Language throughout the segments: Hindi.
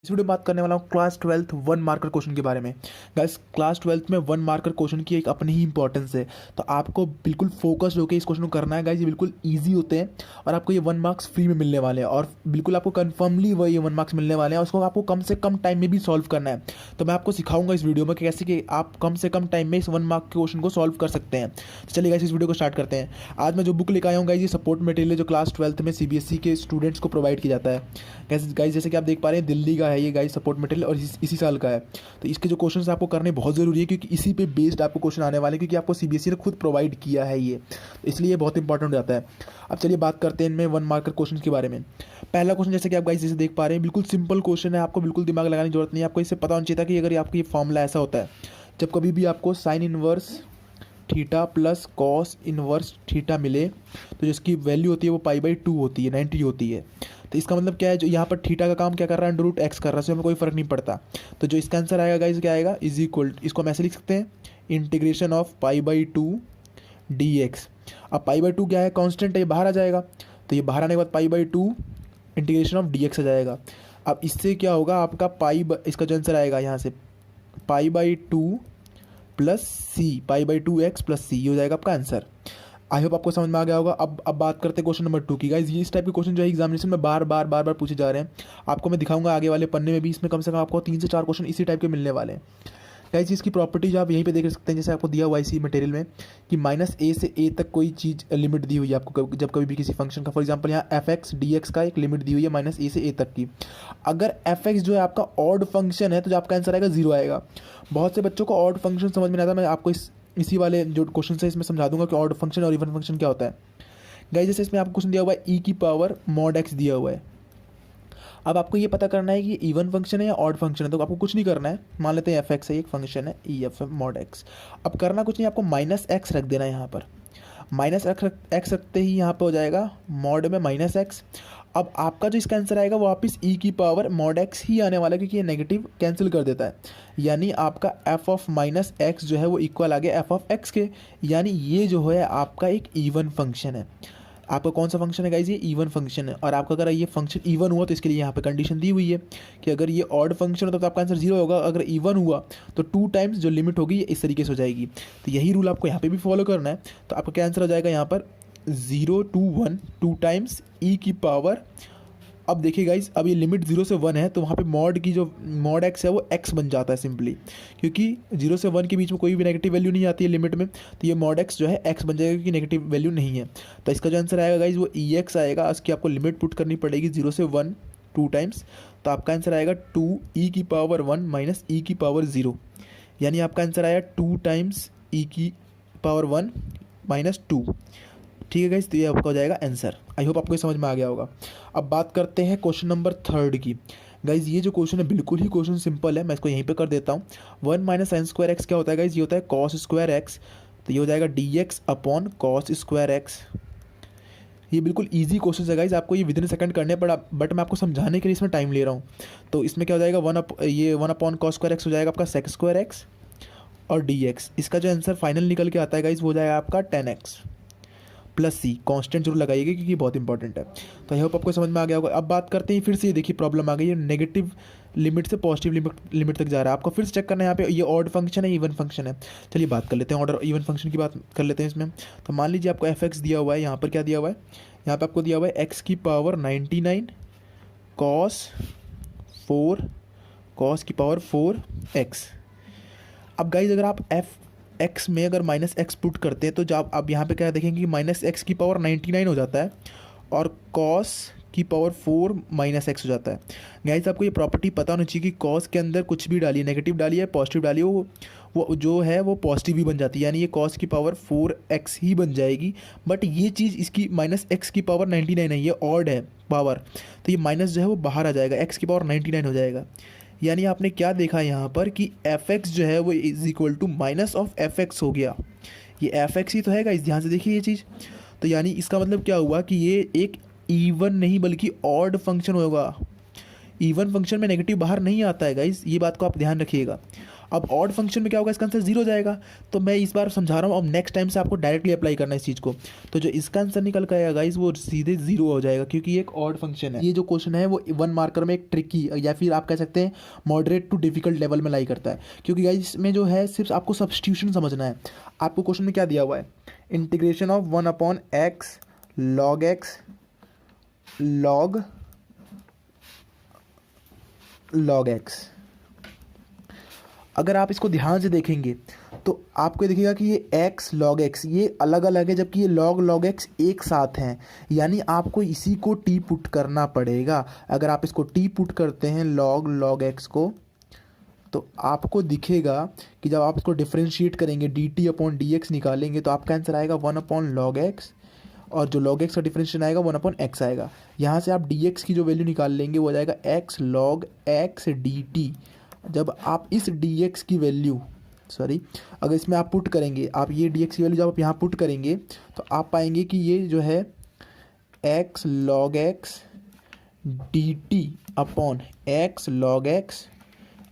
इस वीडियो में बात करने वाला हूँ class 12th one marker question के बारे में। गाइस क्लास 12th में वन मार्कर क्वेश्चन की एक अपनी ही इंपॉर्टेंस है, तो आपको बिल्कुल फोकस्ड होकर इस क्वेश्चन को करना है। गाइस ये बिल्कुल इजी होते हैं और आपको ये 1 मार्क्स फ्री में मिलने वाले हैं और बिल्कुल आपको कंफर्मली वो ये 1 मार्क्स मिलने वाले हैं और उसको आपको कम से कम टाइम में भी सॉल्व करना है। तो मैं आपको सिखाऊंगा इस वीडियो में कि कैसे कि आप कम से कम टाइम में इस 1 मार्क के क्वेश्चन को सॉल्व कर सकते हैं। तो चलिए गाइस इस वीडियो को स्टार्ट करते हैं। आज मैं जो बुक लेकर आया हूँ गाइस, ये सपोर्ट मटेरियल जो क्लास 12th में सीबीएसई के स्टूडेंट्स को प्रोवाइड किया जाता है। गाइस जैसे कि आप देख पा रहे हैं, दिल्ली का है ये गाइस सपोर्ट मटेरियल और इसी साल का है। तो इसके जो क्वेश्चंस आपको करने बहुत ज़रूरी है क्योंकि इसी पे बेस्ड आपको क्वेश्चन आने वाले हैं, क्योंकि आपको सीबीएसई ने खुद प्रोवाइड किया है ये, तो इसलिए ये बहुत इंपॉर्टेंट हो जाता है। अब चलिए बात करते हैं इनमें 1 मार्कर क्वेश्चन के बारे में। पहला क्वेश्चन जैसे कि आप गाइस जैसे देख पा रहे हैं, बिल्कुल सिंपल क्वेश्चन है, आपको बिल्कुल दिमाग लगाने की जरूरत नहीं है। आपको इससे पता होना चाहिए था कि अगर आपको ये फॉर्मूला ऐसा होता है, जब कभी भी आपको sine inverse theta plus cos inverse theta मिले तो जिसकी वैल्यू होती है वो पाई/2 होती है, 90 होती है। तो इसका मतलब क्या है, जो यहाँ पर थीटा का काम क्या कर रहा है, √x कर रहा है, इससे हमें कोई फर्क नहीं पड़ता। तो जो इसका आंसर आएगा गाइस क्या आएगा, इज इक्वल, इसको हम ऐसे लिख सकते हैं, इंटीग्रेशन ऑफ पाई/2 dx। अब पाई/2 क्या है, कांस्टेंट है, ये बाहर आ जाएगा, तो ये बाहर आने के बाद पाई/2 इंटीग्रेशन ऑफ dx आ जाएगा। अब इससे क्या होगा आपका इसका जो आंसर आएगा यहाँ से पाई/2 प्लस सी, पाई/2x प्लस सी, ये हो जाएगा आपका आंसर। आई होप आपको समझ में आ गया होगा। अब बात करते हैं क्वेश्चन नंबर 2 की। गाइज ये इस टाइप के क्वेश्चन जो है एग्जामिनेशन में बार बार पूछे जा रहे हैं। आपको मैं दिखाऊंगा आगे वाले पन्ने में भी, इसमें कम से कम आपको 3 से 4 क्वेश्चन इसी टाइप के मिलने वाले हैं। गाइज इसकी प्रॉपर्टीज आप यहीं पे देख सकते हैं, जैसे आपको दिया हुआ है इसी मटेरियल में कि -a से a तक कोई चीज़ लिमिट दी हुई है आपको, जब कभी भी किसी फंक्शन का, फॉर एग्जांपल यहाँ fx dx का एक लिमिट दी हुई है -a से a तक की। अगर fx जो है आपका ऑड फंक्शन है तो जो आपका आंसर आएगा 0 आएगा। बहुत से बच्चों को ऑड फंक्शन समझ में नहीं आता, मैं आपको इसी वाले जो क्वेश्चन है इसमें समझा दूंगा कि ऑड फंक्शन और इवन फंक्शन क्या होता है। गाइस जैसे इसमें आपको क्वेश्चन दिया हुआ है e की पावर mod x दिया हुआ है। अब आपको ये पता करना है कि इवन फंक्शन है या ऑड फंक्शन है, तो आपको कुछ नहीं करना है, मान लेते हैं fx है एक फंक्शन है EF mod x। अब करना कुछ नहीं, आपको -x रख देना है यहाँ पर, -x रखते ही यहाँ पे हो जाएगा मॉड में -x। अब आपका जो इसका आंसर आएगा वो वापस e की पावर mod x ही आने वाला है, क्योंकि ये नेगेटिव कैंसिल कर देता है। यानी आपका f ऑफ -x जो है वो इक्वल आ गया f ऑफ x के, यानी ये जो है आपका एक इवन फंक्शन है। आपका कौन सा फंक्शन है गाइज, ये इवन फंक्शन है। और आपका अगर ये फंक्शन इवन हुआ तो इसके लिए यहाँ पे कंडीशन दी हुई है कि अगर ये ऑड फंक्शन होता तो आपका आंसर 0 होगा, अगर इवन हुआ तो 2 टाइम्स जो लिमिट होगी ये इस तरीके से हो जाएगी। तो यही रूल आपको यहाँ पे भी फॉलो करना है। तो आपका क्या आंसर हो जाएगा यहाँ पर 0 to 1 2 टाइम्स e की पावर। अब देखिए गाइज, अब ये लिमिट 0 से 1 है तो वहाँ पे मॉड की जो मॉड x है वो x बन जाता है सिंपली, क्योंकि 0 से 1 के बीच में कोई भी नेगेटिव वैल्यू नहीं आती है लिमिट में, तो ये मॉड x जो है x बन जाएगा क्योंकि नेगेटिव वैल्यू नहीं है। तो इसका जो आंसर आएगा गाइज वो ex आएगा, इसकी आपको लिमिट पुट करनी पड़ेगी 0 से 1 2 टाइम्स। तो आपका आंसर आएगा 2e की पावर 1 माइनस e की पावर 0, यानी आपका आंसर आया 2 टाइम्स e की पावर 1 माइनस 2। ठीक है गाइस, तो ये आपका हो जाएगा आंसर। आई होप आपको समझ में आ गया होगा। अब बात करते हैं क्वेश्चन नंबर 3 की। गाइज ये जो क्वेश्चन है बिल्कुल ही क्वेश्चन सिंपल है, मैं इसको यहीं पे कर देता हूँ। 1 माइनस साइन स्क्वायर एक्स क्या होता है गाइज, ये होता है कॉस स्क्वायर एक्स, तो ये हो जाएगा dx upon cos square x. ये बिल्कुल ईजी क्वेश्चन है गाइज, आपको ये विदिन सेकंड करने पड़ा, बट मैं आपको समझाने के लिए इसमें टाइम ले रहा हूँ। तो इसमें क्या हो जाएगा 1 अपॉन कॉस स्क्वायर एक्स हो जाएगा आपका सेक स्क्वायर एक्स, और dx इसका जो आंसर फाइनल निकल के आता है गाइज वो हो जाएगा आपका 10x प्लस सी। कांस्टेंट जरूर लगाइएगा क्योंकि बहुत इंपॉर्टेंट है। तो आई होप आपको समझ में आ गया होगा। अब बात करते हैं फिर से, ये देखिए प्रॉब्लम आ गई है, नेगेटिव लिमिट से पॉजिटिव लिमिट तक जा रहा है। आपको फिर से चेक करना है यहाँ पे ये ऑड फंक्शन है इवन फंक्शन है। चलिए बात कर लेते हैं ऑर्डर इवन फंक्शन की बात कर लेते हैं इसमें। तो मान लीजिए आपको fx दिया हुआ है, यहाँ पर क्या दिया हुआ है, यहाँ पर आपको दिया हुआ है x की पावर 99 cos की पावर 4x। अब गाइज अगर आप x में अगर -x पुट करते हैं तो जब आप यहाँ पे क्या देखेंगे कि -x की पावर 99 हो जाता है और cos की पावर 4 -x हो जाता है। गाइज आपको ये प्रॉपर्टी पता होनी चाहिए कि cos के अंदर कुछ भी डालिए, नेगेटिव डालिए पॉजिटिव डालिए, वो जो है वो पॉजिटिव ही बन जाती है, यानी ये cos की पावर 4x ही बन जाएगी। बट ये चीज़ इसकी -x की पावर 99 है, ये ऑड है पावर, तो ये माइनस जो है वो बाहर आ जाएगा, x की पावर 99 हो जाएगा। यानी आपने क्या देखा यहाँ पर कि fx जो है वो is equal to minus of fx हो गया। ये fx ही तो है गाइस, ध्यान से देखिए ये चीज़। तो यानी इसका मतलब क्या हुआ कि ये एक इवन नहीं बल्कि ऑड फंक्शन होगा। इवन फंक्शन में नेगेटिव बाहर नहीं आता है गाइस, ये बात को आप ध्यान रखिएगा। अब ऑड फंक्शन में क्या होगा, इसका आंसर 0 जाएगा। तो मैं इस बार समझा रहा हूँ, अब नेक्स्ट टाइम से आपको डायरेक्टली अप्लाई करना है इस चीज़ को। तो जो इसका आंसर निकल कर आएगा गाइस वो सीधे 0 हो जाएगा, क्योंकि ये एक ऑड फंक्शन है। ये जो क्वेश्चन है वो 1 मार्कर में एक ट्रिकी या फिर आप कह सकते हैं मॉडरेट टू डिफिकल्ट लेवल में लाई करता है, क्योंकि गाइस इसमें जो है सिर्फ आपको सब्स्टिट्यूशन समझना है। आपको क्वेश्चन में क्या दिया हुआ है, integration of 1/x log x log x। अगर आप इसको ध्यान से देखेंगे तो आपको दिखेगा कि ये x log x ये अलग अलग है, जबकि ये log x एक साथ हैं। यानी आपको इसी को t पुट करना पड़ेगा। अगर आप इसको t पुट करते हैं log x को, तो आपको दिखेगा कि जब आप इसको डिफ्रेंशिएट करेंगे dt/dx निकालेंगे तो आपका आंसर आएगा 1/log x, और जो log x का डिफरेंशिएशन आएगा 1/x आएगा। यहाँ से आप dx की जो वैल्यू निकाल लेंगे वो आ जाएगा x log x dt। जब आप इस dx की वैल्यू अगर इसमें आप पुट करेंगे, आप ये dx की वैल्यू जब आप यहाँ पुट करेंगे तो आप पाएंगे कि ये जो है x log x dt upon x log x,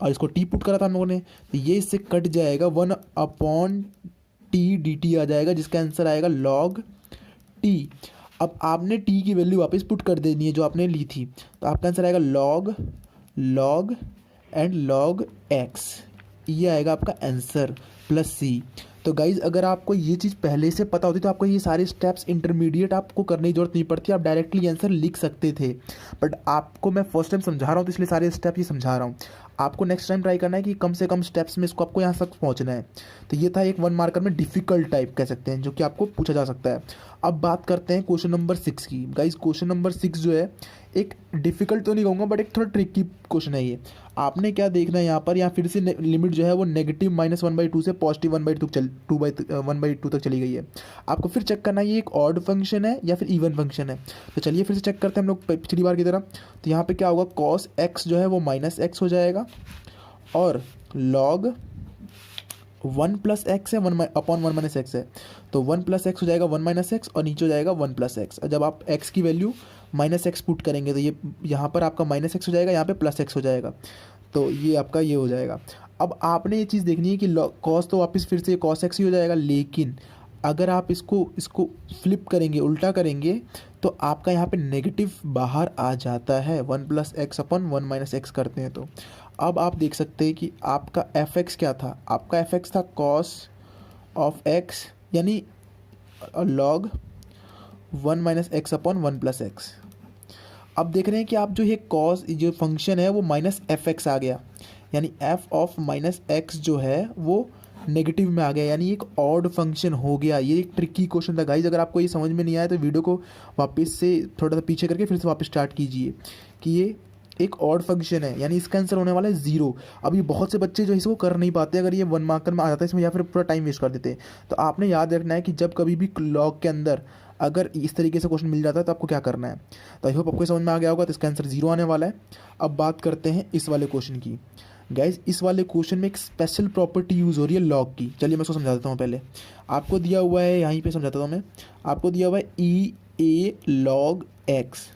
और इसको t पुट करा था हम लोगों ने, तो ये इससे कट जाएगा 1/t dt आ जाएगा, जिसका आंसर आएगा log t। अब आपने t की वैल्यू वापस पुट कर देनी है जो आपने ली थी, तो आपका आंसर आएगा log एंड log x, ये आएगा आपका आंसर प्लस c। तो गाइज़ अगर आपको ये चीज़ पहले से पता होती तो आपको ये सारे स्टेप्स इंटरमीडिएट आपको करने की जरूरत नहीं पड़ती, आप डायरेक्टली आंसर लिख सकते थे। बट आपको मैं फर्स्ट टाइम समझा रहा हूँ तो इसलिए सारे स्टेप ये समझा रहा हूँ। आपको नेक्स्ट टाइम ट्राई करना है कि कम से कम स्टेप्स में इसको आपको यहाँ तक पहुँचना है। तो ये था एक 1 मार्कर में डिफ़िकल्ट टाइप कह सकते हैं, जो कि आपको पूछा जा सकता है। अब बात करते हैं क्वेश्चन नंबर 6 की। गाइज क्वेश्चन नंबर 6 जो है एक डिफ़िकल्ट तो नहीं कहूँगा, बट एक थोड़ा ट्रिकी क्वेश्चन है ये। आपने क्या देखना है यहाँ पर, यहाँ फिर से लिमिट जो है वो नेगेटिव -1/2 से पॉजिटिव 1/2 तक चली गई है। आपको फिर चेक करना है ये एक ऑड फंक्शन है या फिर इवन फंक्शन है। तो चलिए फिर से चेक करते हैं हम लोग पिछली बार की तरह। तो यहाँ पे क्या होगा, cos x जो है वो -x हो जाएगा, और log 1 + x है 1/1 - x है, तो 1 + x हो जाएगा 1 - x, और नीचे हो जाएगा 1 + x। जब आप x की वैल्यू -x पुट करेंगे तो ये यहाँ पर आपका -x हो जाएगा, यहाँ पे +x हो जाएगा, तो ये आपका ये हो जाएगा। अब आपने ये चीज़ देखनी है कि cos तो वापस फिर से cos x ही हो जाएगा, लेकिन अगर आप इसको फ्लिप करेंगे, उल्टा करेंगे, तो आपका यहाँ पे नेगेटिव बाहर आ जाता है। 1 + x/1 - x करते हैं तो अब आप देख सकते हैं कि आपका fx क्या था, आपका fx था cos of x, यानी log 1 - x/1 + x। अब देख रहे हैं कि आप जो ये cos जो फंक्शन है वो -fx आ गया, यानी f ऑफ -x जो है वो नेगेटिव में आ गया, यानी एक ऑड फंक्शन हो गया। ये एक ट्रिकी क्वेश्चन था गाइज। अगर आपको ये समझ में नहीं आया तो वीडियो को वापस से थोड़ा सा पीछे करके फिर से वापस स्टार्ट कीजिए कि ये एक ऑड फंक्शन है, यानी इसका आंसर होने वाला है 0। अब ये बहुत से बच्चे जो इसको कर नहीं पाते, अगर ये 1 मार्कर में आ जाता है इसमें, या फिर पूरा टाइम वेस्ट कर देते हैं। तो आपने याद रखना है कि जब कभी भी लॉग के अंदर अगर इस तरीके से क्वेश्चन मिल जाता है तो आपको क्या करना है। तो आई होप आपको समझ में आ गया होगा। तो इसका आंसर 0 आने वाला है। अब बात करते हैं इस वाले क्वेश्चन की। गाइज इस वाले क्वेश्चन में एक स्पेशल प्रॉपर्टी यूज़ हो रही है लॉग की। चलिए मैं उसको समझा देता हूँ। पहले आपको दिया हुआ है, यहीं पे समझाता हूँ मैं। आपको दिया हुआ है EA log x।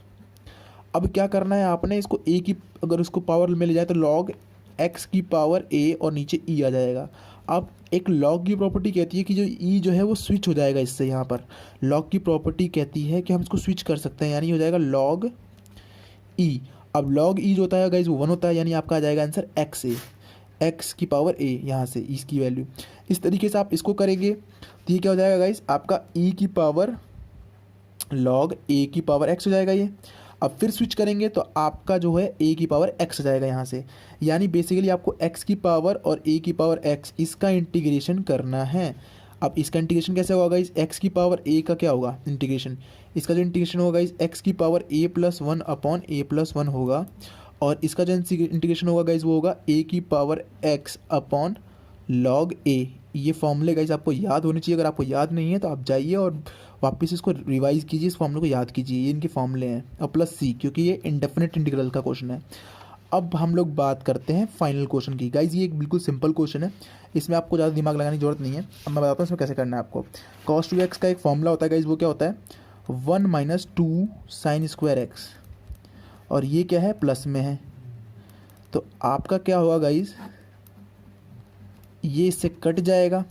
अब क्या करना है आपने, इसको a की अगर उसको पावर में ले जाए तो log x की पावर a और नीचे e आ जाएगा। अब एक log की प्रॉपर्टी कहती है कि जो e जो है वो स्विच हो जाएगा इससे। यहाँ पर log की प्रॉपर्टी कहती है कि हम इसको स्विच कर सकते हैं, यानी हो जाएगा log e। अब log e जो होता है गाइज वो 1 होता है, यानी आपका आ जाएगा आंसर x की पावर a, यहाँ से e की वैल्यू। इस तरीके से आप इसको करेंगे तो ये क्या हो जाएगा गाइज, आपका e की पावर log a की पावर x हो जाएगा ये। अब फिर स्विच करेंगे तो आपका जो है a की पावर x हो जाएगा यहाँ से। यानी बेसिकली आपको x की पावर और a की पावर x इसका इंटीग्रेशन करना है। अब इसका इंटीग्रेशन कैसे होगा इस x की पावर a का क्या होगा इंटीग्रेशन, इसका जो इंटीग्रेशन होगा इस x की पावर a + 1 अपॉन a + 1 होगा, और इसका जो इंटीग्रेशन होगा गाइज वो होगा a की power x upon log a। ये फॉर्मूले गाइज आपको याद होने चाहिए। अगर आपको याद नहीं है तो आप जाइए और वापस इसको रिवाइज कीजिए, इस फॉर्मूले को याद कीजिए। ये इनके फॉर्मूले हैं, और प्लस c, क्योंकि ये इंडेफिनिट इंटीग्रल का क्वेश्चन है। अब हम लोग बात करते हैं फाइनल क्वेश्चन की। गाइज ये एक बिल्कुल सिंपल क्वेश्चन है, इसमें आपको ज़्यादा दिमाग लगाने की जरूरत नहीं है। अब मैं बताता हूँ इसमें कैसे करना है आपको। cos 2x का एक फॉर्मूला होता है गाइज, वो क्या होता है 1 - 2 sin² x, और ये क्या है प्लस में है। तो आपका क्या होगा गाइज, ये इससे कट जाएगा।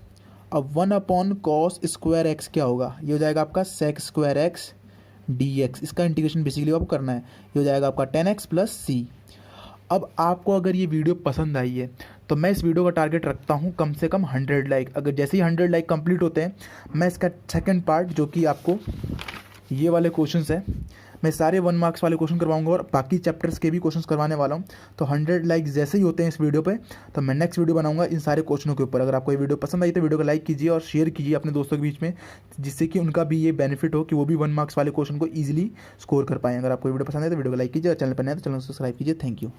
अब 1/cos² x क्या होगा, ये हो जाएगा आपका sec² x dx। इसका इंटीग्रेशन बेसिकली आपको करना है, ये हो जाएगा आपका 10x + c। अब आपको अगर ये वीडियो पसंद आई है तो मैं इस वीडियो का टारगेट रखता हूँ कम से कम 100 लाइक। अगर जैसे ही 100 लाइक कंप्लीट होते हैं, मैं इसका सेकंड पार्ट, जो कि आपको ये वाले क्वेश्चंस हैं, मैं सारे 1 मार्क्स वाले क्वेश्चन करवाऊंगा और बाकी चैप्टर्स के भी क्वेश्चंस करवाने वाला हूं। तो 100 लाइक जैसे ही होते हैं इस वीडियो पे, तो मैं नेक्स्ट वीडियो बनाऊंगा इन सारे क्वेश्चनों के ऊपर। अगर आपको ये वीडियो पसंद आई तो वीडियो को लाइक कीजिए और शेयर कीजिए अपने दोस्तों के बीच में, जिससे कि उनका भी ये बेनिफिट हो कि वो भी 1 मार्क्स वाले क्वेश्चन को ईजिली स्कोर कर पाएँ। अगर आपको वीडियो पसंद है तो वीडियो को लाइक कीजिए और चैनल पर नए तो चैनल को सब्सक्राइब कीजिए। Thank you.